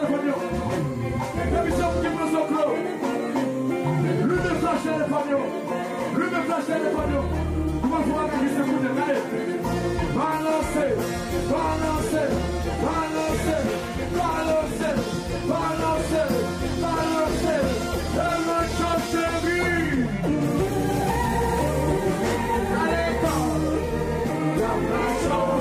téléphone. L'émission qui prend son clos. Lui me flash téléphone. Lui me flash téléphone. Comment vous avez vu ce coup de main? Balancez, balancez, balancez, balancez, balancez, balancez. Elle me cherche chérie. Allez, la passion.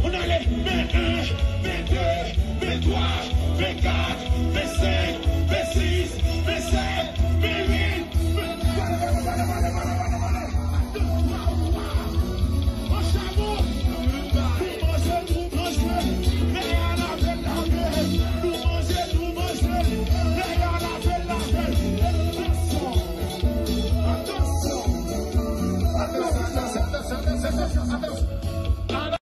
On a les 21, 22, 23, 24, 25.